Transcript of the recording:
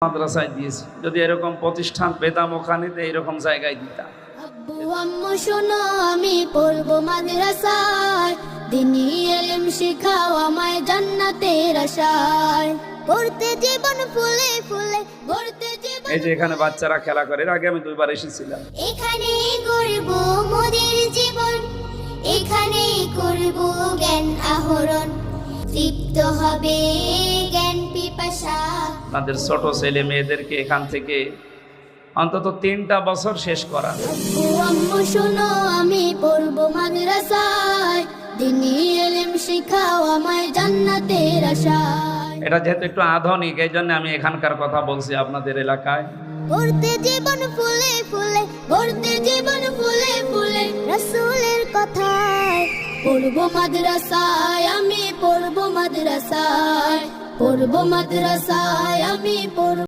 মাদ্রাসায় দিয়েছি, যদি এরকম প্রতিষ্ঠান পেতাম ওখানেতে এরকম জায়গায় দিতাম। আব্বু আম্মু শোনো, আমি পড়বো মাদ্রাসায়, দিনী ইলম শিখাও আমায় জান্নাতের আশায়। পড়তে জীবন ফুলে ফুলে, পড়তে জীবন। এই যে এখানে বাচ্চারা খেলা করে, এর আগে আমি 2 বার এসেছিলাম। এখানে গড়ব মোদের জীবন, এখানে করব জ্ঞান আহরণ, তৃপ্ত হবে জ্ঞান পিপাসা। আপনাদের ছোট ছেলে মেয়েদেরকে এখান থেকে অন্তত 3টা বছর শেষ করা। আব্বু আম্মু শোনো, আমি পড়বো মাদ্রাসায়, দিনী ইলম শিখাও আমায় জান্নাতের আশায়। এটা যেহেতু একটু আধুনিক, এই জন্য আমি এখানকার কথা বলছি আপনাদের এলাকায়। পড়তে জীবন ফুলে ফুলে, পড়তে জীবন ফুলে ফুলে, রাসূলের কথায়। পড়বো মাদ্রাসায়, আমি পড়বো মাদ্রাসায়, পড়বো মাদ্রাসায়, আমি পড়বো।